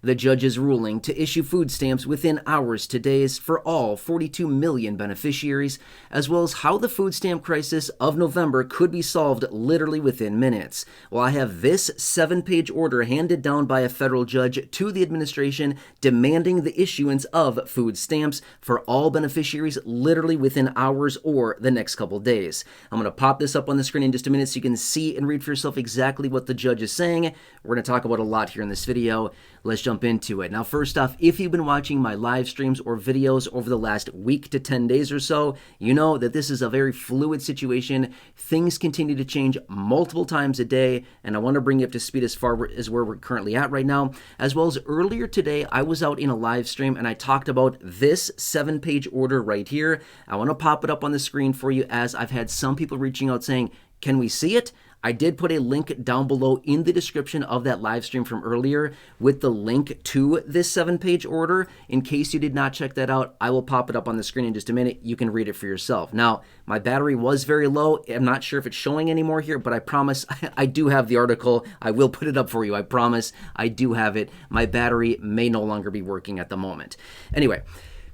The judge's ruling to issue food stamps within hours to days for all 42 million beneficiaries, as well as how the food stamp crisis of November could be solved literally within minutes. Well, I have this 7-page order handed down by a federal judge to the administration demanding the issuance of food stamps for all beneficiaries literally within hours or the next couple days. I'm going to pop this up on the screen in just a minute so you can see and read for yourself exactly what the judge is saying. We're going to talk about a lot here in this video. Let's jump into it. Now, first off, if you've been watching my live streams or videos over the last week to 10 days or so, you know that this is a very fluid situation. Things continue to change multiple times a day, and I want to bring you up to speed as far as where we're currently at right now. As well as earlier today, I was out in a live stream and I talked about this 7-page order right here. I want to pop it up on the screen for you, as I've had some people reaching out saying, can we see it? I did put a link down below in the description of that live stream from earlier with the link to this 7-page order. In case you did not check that out, I will pop it up on the screen in just a minute. You can read it for yourself. Now, my battery was very low. I'm not sure if it's showing anymore here, but I promise I do have the article. I will put it up for you. I promise I do have it. My battery may no longer be working at the moment. Anyway,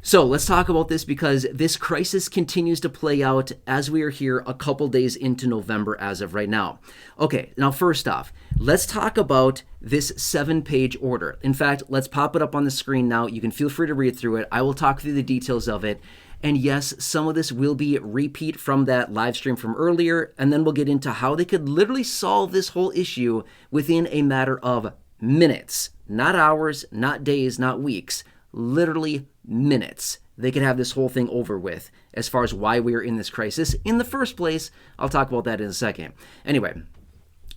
so let's talk about this, because this crisis continues to play out as we are here a couple days into November as of right now. Okay, now first off, let's talk about this 7-page order. In fact, let's pop it up on the screen now. You can feel free to read through it. I will talk through the details of it. And yes, some of this will be repeat from that live stream from earlier, and then we'll get into how they could literally solve this whole issue within a matter of minutes. Not hours, not days, not weeks. Literally minutes. They could have this whole thing over with as far as why we are in this crisis in the first place. I'll talk about that in a second. Anyway,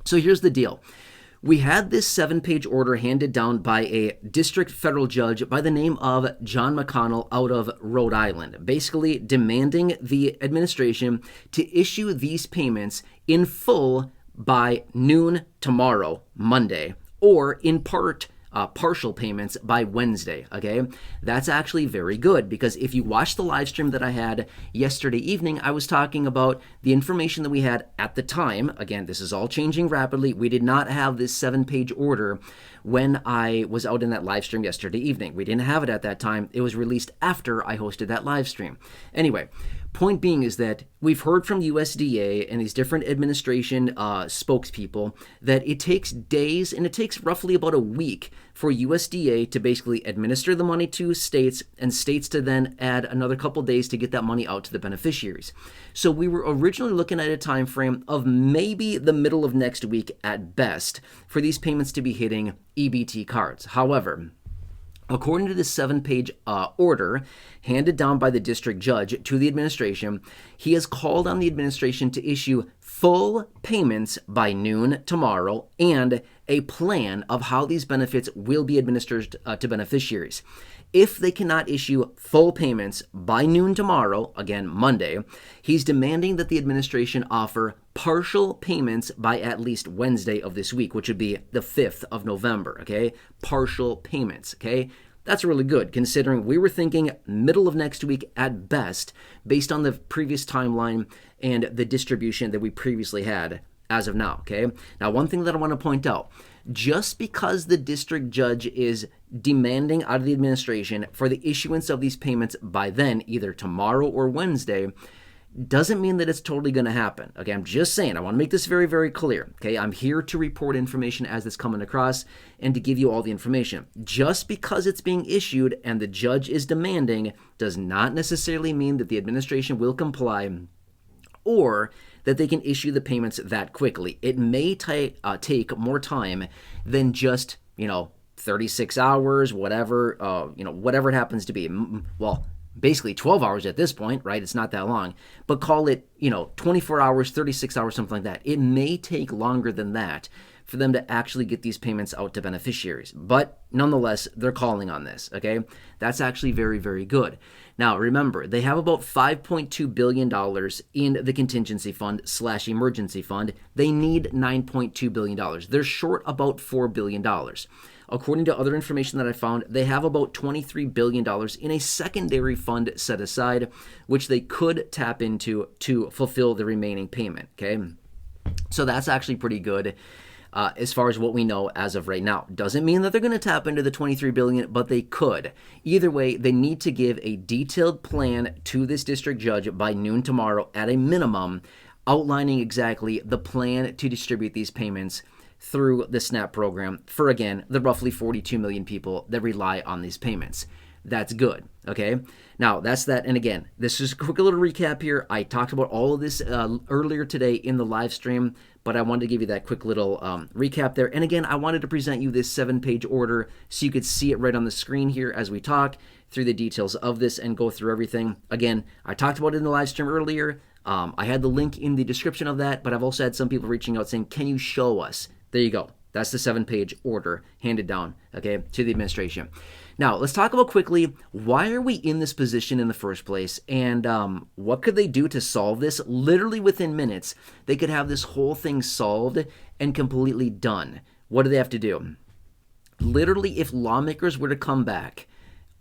so here's the deal. We had this 7-page order handed down by a district federal judge by the name of John McConnell out of Rhode Island, basically demanding the administration to issue these payments in full by noon tomorrow, Monday, or in partial payments by Wednesday, okay? That's actually very good, because if you watch the live stream that I had yesterday evening, I was talking about the information that we had at the time. Again, this is all changing rapidly. We did not have this 7-page order when I was out in that live stream yesterday evening. We didn't have it at that time. It was released after I hosted that live stream. Anyway, point being is that we've heard from USDA and these different administration spokespeople that it takes days, and it takes roughly about a week for USDA to basically administer the money to states, and states to then add another couple days to get that money out to the beneficiaries. So we were originally looking at a time frame of maybe the middle of next week at best for these payments to be hitting EBT cards. However, according to the 7-page order handed down by the district judge to the administration, he has called on the administration to issue full payments by noon tomorrow and a plan of how these benefits will be administered to beneficiaries. If they cannot issue full payments by noon tomorrow, again, Monday, he's demanding that the administration offer partial payments by at least Wednesday of this week, which would be the 5th of November, okay? Partial payments, okay? That's really good, considering we were thinking middle of next week at best, based on the previous timeline and the distribution that we previously had as of now, okay? Now, one thing that I want to point out, just because the district judge is demanding out of the administration for the issuance of these payments by then, either tomorrow or Wednesday, doesn't mean that it's totally going to happen. Okay, I'm just saying, I want to make this very, very clear. Okay, I'm here to report information as it's coming across and to give you all the information. Just because it's being issued and the judge is demanding does not necessarily mean that the administration will comply or that they can issue the payments that quickly. It may take more time than just, 36 hours, whatever, whatever it happens to be. Well, basically 12 hours at this point, right? It's not that long, but call it, 24 hours, 36 hours, something like that. It may take longer than that for them to actually get these payments out to beneficiaries. But nonetheless, they're calling on this, okay? That's actually very, very good. Now, remember, they have about $5.2 billion in the contingency fund / emergency fund. They need $9.2 billion. They're short about $4 billion. According to other information that I found, they have about $23 billion in a secondary fund set aside, which they could tap into to fulfill the remaining payment, okay? So that's actually pretty good. as far as what we know as of right now. Doesn't mean that they're going to tap into the $23 billion, but they could. Either way, they need to give a detailed plan to this district judge by noon tomorrow at a minimum, outlining exactly the plan to distribute these payments through the SNAP program for, again, the roughly 42 million people that rely on these payments. That's good, okay? Now, that's that. And again, this is a quick little recap here. I talked about all of this earlier today in the live stream, but I wanted to give you that quick little recap there. And again, I wanted to present you this 7-page order so you could see it right on the screen here as we talk through the details of this and go through everything. Again, I talked about it in the live stream earlier. I had the link in the description of that, but I've also had some people reaching out saying, can you show us? There you go. That's the 7-page order handed down, okay, to the administration. Now, let's talk about quickly, why are we in this position in the first place, and what could they do to solve this? Literally within minutes, they could have this whole thing solved and completely done. What do they have to do? Literally, if lawmakers were to come back,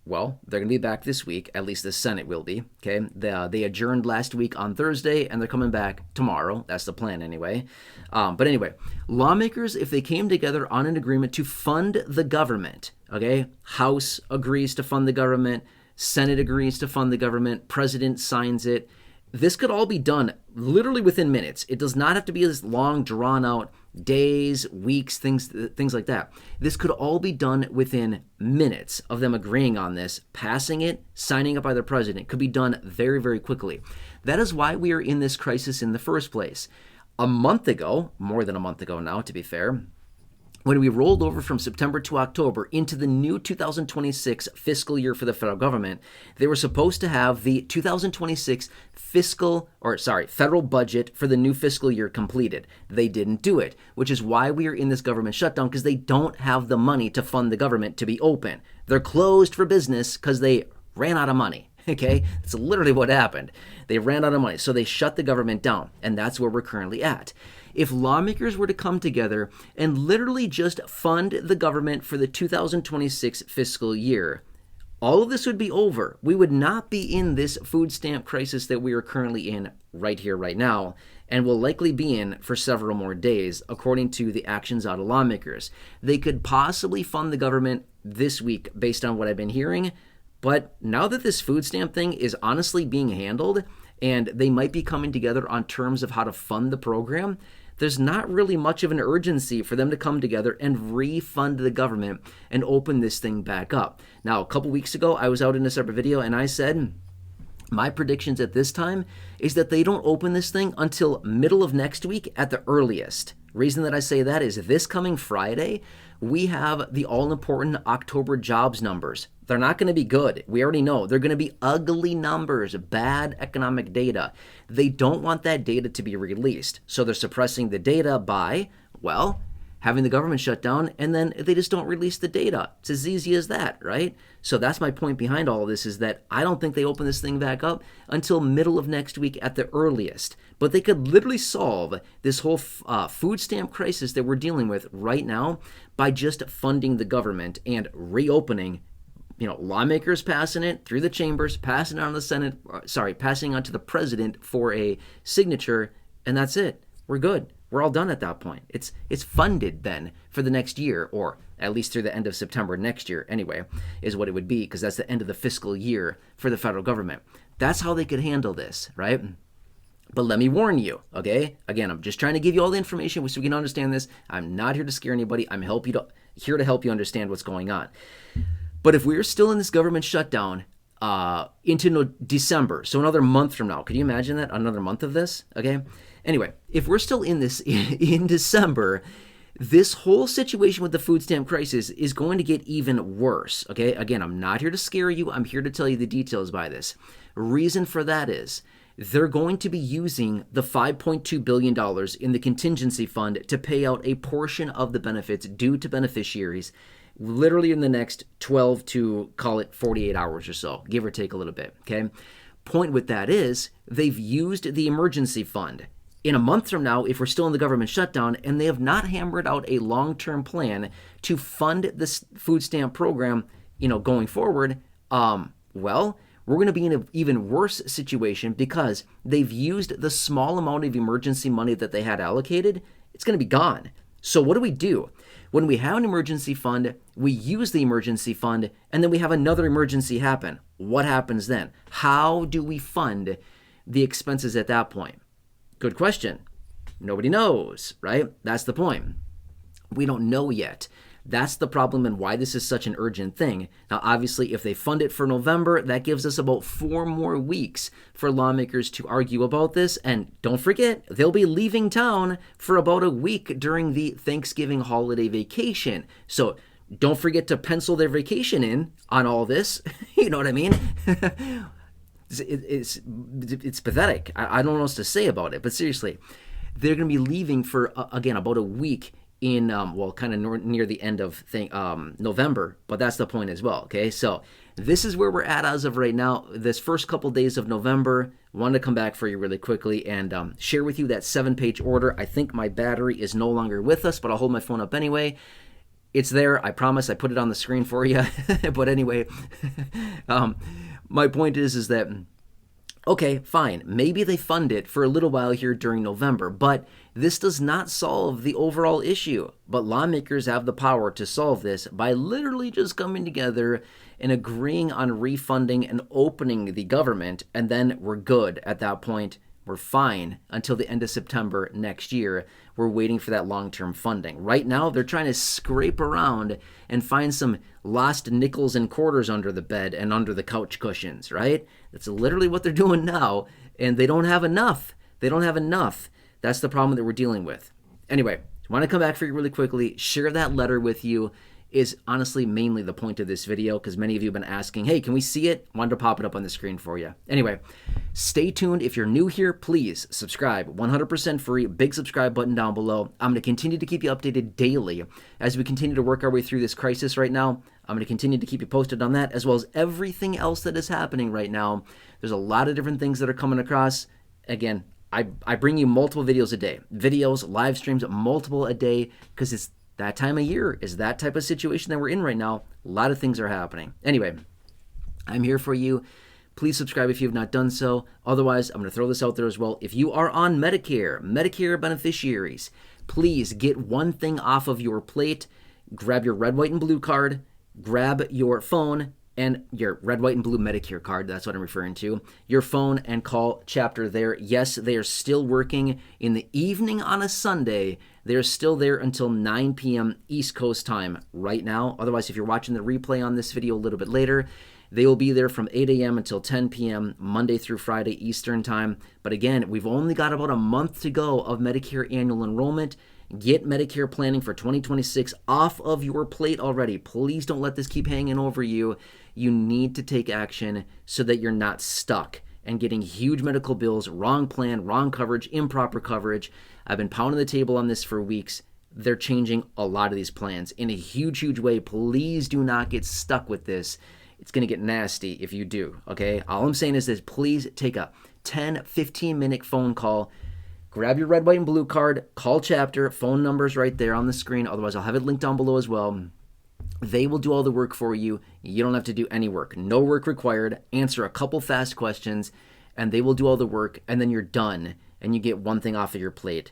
well, they're going to be back this week, at least the Senate will be, okay? They adjourned last week on Thursday, and they're coming back tomorrow. That's the plan anyway. But anyway, lawmakers, if they came together on an agreement to fund the government, okay? House agrees to fund the government, Senate agrees to fund the government, President signs it. This could all be done literally within minutes. It does not have to be this long, drawn-out days, weeks, things like that. This could all be done within minutes of them agreeing on this, passing it, signing it by the president. Could be done very, very quickly. That is why we are in this crisis in the first place. A month ago, more than a month ago now, to be fair, when we rolled over from September to October into the new 2026 fiscal year for the federal government, they were supposed to have the 2026 federal budget for the new fiscal year completed. They didn't do it, which is why we are in this government shutdown, because they don't have the money to fund the government to be open. They're closed for business because they ran out of money. Okay, that's literally what happened. They ran out of money, so they shut the government down, and that's where we're currently at. If lawmakers were to come together and literally just fund the government for the 2026 fiscal year, all of this would be over. We would not be in this food stamp crisis that we are currently in right here, right now, and will likely be in for several more days, according to the actions out of lawmakers. They could possibly fund the government this week based on what I've been hearing, but now that this food stamp thing is honestly being handled, and they might be coming together on terms of how to fund the program, there's not really much of an urgency for them to come together and refund the government and open this thing back up. Now, a couple weeks ago, I was out in a separate video and I said, my predictions at this time is that they don't open this thing until middle of next week at the earliest. Reason that I say that is this coming Friday, we have the all-important October jobs numbers. They're not going to be good. We already know. They're going to be ugly numbers, bad economic data. They don't want that data to be released. So they're suppressing the data by, well, having the government shut down, and then they just don't release the data. It's as easy as that, right? So that's my point behind all of this, is that I don't think they open this thing back up until middle of next week at the earliest. But they could literally solve this whole food stamp crisis that we're dealing with right now by just funding the government and reopening, lawmakers passing it through the chambers, passing it on the Senate, passing on to the president for a signature, and that's it. We're good. We're all done at that point. It's funded then for the next year, or at least through the end of September next year anyway, is what it would be, because that's the end of the fiscal year for the federal government. That's how they could handle this, right? But let me warn you, okay? Again, I'm just trying to give you all the information so we can understand this. I'm not here to scare anybody. I'm here to help you understand what's going on. But if we're still in this government shutdown into December, so another month from now, could you imagine that? Another month of this, okay? Anyway, if we're still in this in December, this whole situation with the food stamp crisis is going to get even worse, okay? Again, I'm not here to scare you. I'm here to tell you the details by this. Reason for that is they're going to be using the $5.2 billion in the contingency fund to pay out a portion of the benefits due to beneficiaries literally in the next 12 to, call it 48 hours or so, give or take a little bit, okay? Point with that is they've used the emergency fund. In a month from now, if we're still in the government shutdown and they have not hammered out a long-term plan to fund this food stamp program, going forward, well, we're going to be in an even worse situation because they've used the small amount of emergency money that they had allocated. It's going to be gone. So what do? When we have an emergency fund, we use the emergency fund, and then we have another emergency happen. What happens then? How do we fund the expenses at that point? Good question. Nobody knows, right? That's the point. We don't know yet. That's the problem and why this is such an urgent thing. Now, obviously, if they fund it for November, that gives us about 4 more weeks for lawmakers to argue about this. And don't forget, they'll be leaving town for about a week during the Thanksgiving holiday vacation. So don't forget to pencil their vacation in on all this. You know what I mean? It's pathetic. I don't know what else to say about it. But seriously, they're going to be leaving for, again, about a week in, kind of near the end of November, but that's the point as well, okay? So this is where we're at as of right now. This first couple days of November, wanted to come back for you really quickly and share with you that 7-page order. I think my battery is no longer with us, but I'll hold my phone up anyway. It's there, I promise. I put it on the screen for you. But anyway, my point is that, okay, fine. Maybe they fund it for a little while here during November, but this does not solve the overall issue. But lawmakers have the power to solve this by literally just coming together and agreeing on refunding and opening the government, and then we're good at that point. We're fine until the end of September next year. We're waiting for that long-term funding. Right now, they're trying to scrape around and find some lost nickels and quarters under the bed and under the couch cushions, right? That's literally what they're doing now, and they don't have enough. They don't have enough. That's the problem that we're dealing with. Anyway, I want to come back for you really quickly, share that letter with you. Is honestly mainly the point of this video because many of you have been asking, hey, can we see it? Wanted to pop it up on the screen for you. Anyway, stay tuned. If you're new here, please subscribe. 100% free. Big subscribe button down below. I'm going to continue to keep you updated daily as we continue to work our way through this crisis right now. I'm going to continue to keep you posted on that as well as everything else that is happening right now. There's a lot of different things that are coming across. Again, I bring you multiple videos a day. Videos, live streams, multiple a day because it's that time of year, is that type of situation that we're in right now. A lot of things are happening. Anyway, I'm here for you. Please subscribe if you have not done so. Otherwise, I'm going to throw this out there as well. If you are on Medicare beneficiaries, please get one thing off of your plate. Grab your red, white, and blue card. Grab your phone and your red, white, and blue Medicare card. That's what I'm referring to. Your phone and call Chapter there. Yes, they are still working in the evening on a Sunday. They're still there until 9 p.m. East Coast time right now. Otherwise, if you're watching the replay on this video a little bit later, they will be there from 8 a.m. until 10 p.m. Monday through Friday Eastern time. But again, we've only got about a month to go of Medicare annual enrollment. Get Medicare planning for 2026 off of your plate already. Please don't let this keep hanging over you. You need to take action so that you're not stuck and getting huge medical bills, wrong plan, wrong coverage, improper coverage. I've been pounding the table on this for weeks. They're changing a lot of these plans in a huge, huge way. Please do not get stuck with this. It's going to get nasty if you do, okay? All I'm saying is this, please take a 10, 15-minute phone call. Grab your red, white, and blue card. Call Chapter. Phone number's right there on the screen. Otherwise, I'll have it linked down below as well. They will do all the work for you. You don't have to do any work. No work required. Answer a couple fast questions, and they will do all the work, and then you're done, and you get one thing off of your plate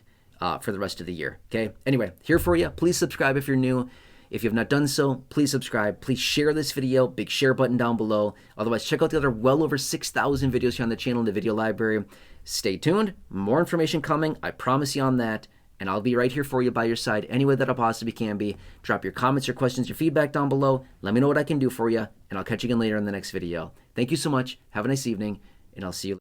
for the rest of the year, okay? Anyway, here for you. Please subscribe if you're new. If you have not done so, please subscribe. Please share this video. Big share button down below. Otherwise, check out the other well over 6,000 videos here on the channel in the video library. Stay tuned. More information coming. I promise you on that. And I'll be right here for you by your side any way that I possibly can be. Drop your comments, your questions, your feedback down below. Let me know what I can do for you, and I'll catch you again later in the next video. Thank you so much. Have a nice evening, and I'll see you later.